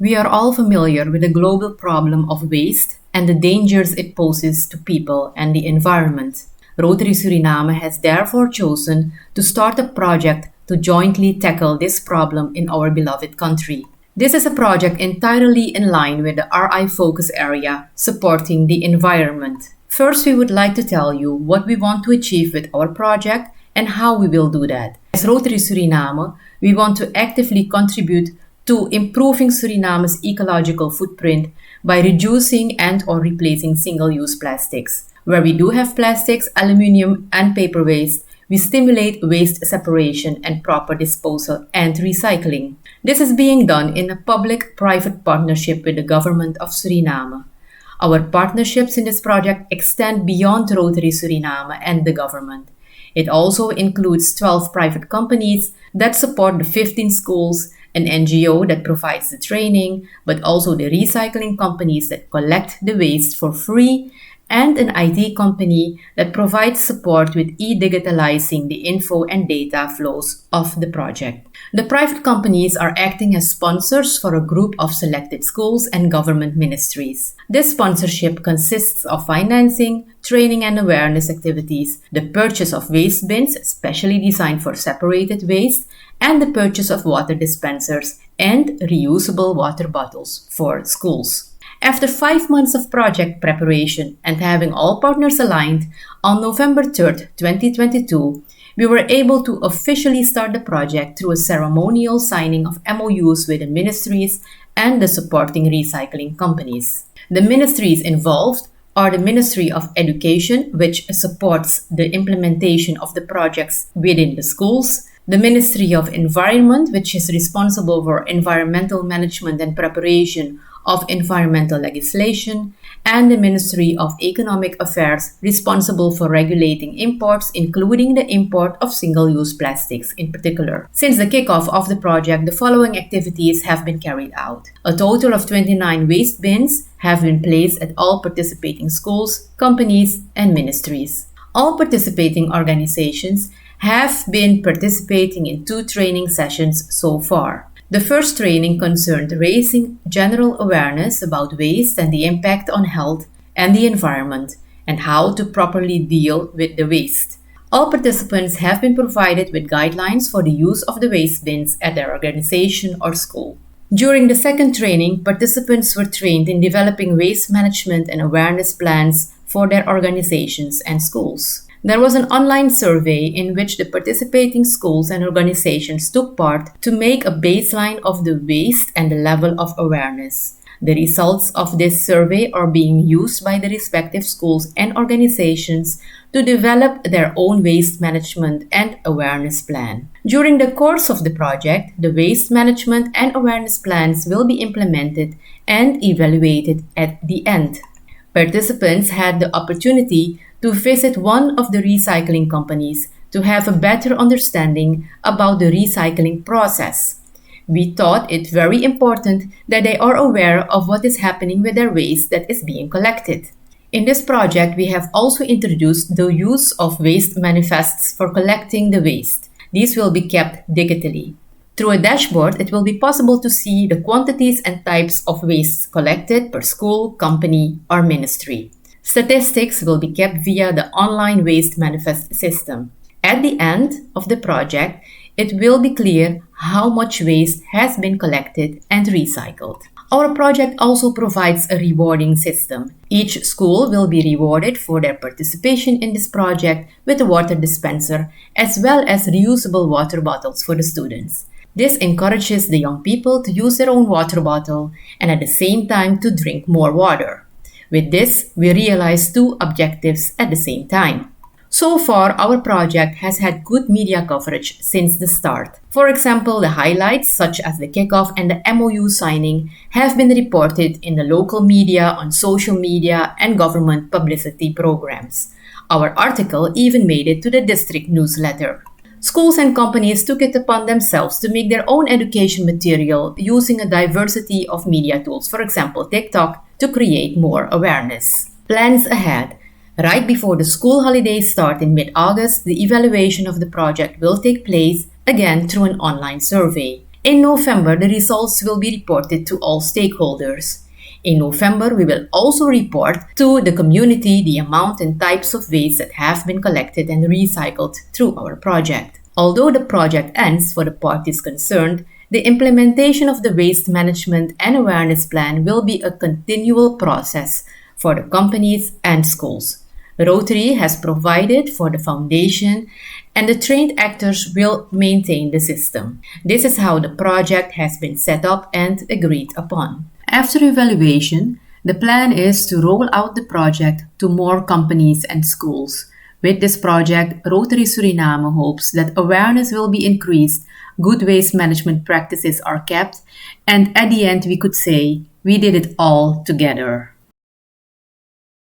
We are all familiar with the global problem of waste and the dangers it poses to people and the environment. Rotary Suriname has therefore chosen to start a project to jointly tackle this problem in our beloved country. This is a project entirely in line with the RI focus area, supporting the environment. First, we would like to tell you what we want to achieve with our project and how we will do that. As Rotary Suriname, we want to actively contribute to improving Suriname's ecological footprint by reducing and/or replacing single-use plastics. Where we do have plastics, aluminum, and paper waste, we stimulate waste separation and proper disposal and recycling. This is being done in a public-private partnership with the government of Suriname. Our partnerships in this project extend beyond Rotary Suriname and the government. It also includes 12 private companies that support the 15 schools, an NGO that provides the training, but also the recycling companies that collect the waste for free, and an IT company that provides support with e-digitalizing the info and data flows of the project. The private companies are acting as sponsors for a group of selected schools and government ministries. This sponsorship consists of financing, training and awareness activities, the purchase of waste bins, specially designed for separated waste, and the purchase of water dispensers and reusable water bottles for schools. After 5 months of project preparation and having all partners aligned, on November 3rd, 2022, we were able to officially start the project through a ceremonial signing of MOUs with the ministries and the supporting recycling companies. The ministries involved are the Ministry of Education, which supports the implementation of the projects within the schools, the Ministry of Environment, which is responsible for environmental management and preparation of environmental legislation, and the Ministry of Economic Affairs, responsible for regulating imports, including the import of single-use plastics in particular. Since the kickoff of the project, the following activities have been carried out. A total of 29 waste bins have been placed at all participating schools, companies, and ministries. All participating organizations have been participating in 2 training sessions so far. The first training concerned raising general awareness about waste and the impact on health and the environment, and how to properly deal with the waste. All participants have been provided with guidelines for the use of the waste bins at their organization or school. During the second training, participants were trained in developing waste management and awareness plans for their organizations and schools. There was an online survey in which the participating schools and organizations took part to make a baseline of the waste and the level of awareness. The results of this survey are being used by the respective schools and organizations to develop their own waste management and awareness plan. During the course of the project, the waste management and awareness plans will be implemented and evaluated at the end. Participants had the opportunity to visit one of the recycling companies to have a better understanding about the recycling process. We thought it very important that they are aware of what is happening with their waste that is being collected. In this project, we have also introduced the use of waste manifests for collecting the waste. These will be kept digitally. Through a dashboard, it will be possible to see the quantities and types of waste collected per school, company, or ministry. Statistics will be kept via the online waste manifest system. At the end of the project, it will be clear how much waste has been collected and recycled. Our project also provides a rewarding system. Each school will be rewarded for their participation in this project with a water dispenser as well as reusable water bottles for the students. This encourages the young people to use their own water bottle and at the same time to drink more water. With this, we realize 2 objectives at the same time. So far, our project has had good media coverage since the start. For example, the highlights such as the kickoff and the MOU signing have been reported in the local media, on social media, and government publicity programs. Our article even made it to the district newsletter. Schools and companies took it upon themselves to make their own education material using a diversity of media tools, for example, TikTok, to create more awareness. Plans ahead. Right before the school holidays start in mid-August, the evaluation of the project will take place again through an online survey. In November, the results will be reported to all stakeholders. In November, we will also report to the community the amount and types of waste that have been collected and recycled through our project. Although the project ends for the parties concerned, the implementation of the waste management and awareness plan will be a continual process for the companies and schools. Rotary has provided for the foundation and the trained actors will maintain the system. This is how the project has been set up and agreed upon. After evaluation, the plan is to roll out the project to more companies and schools. With this project, Rotary Suriname hopes that awareness will be increased, good waste management practices are kept, and at the end we could say, we did it all together.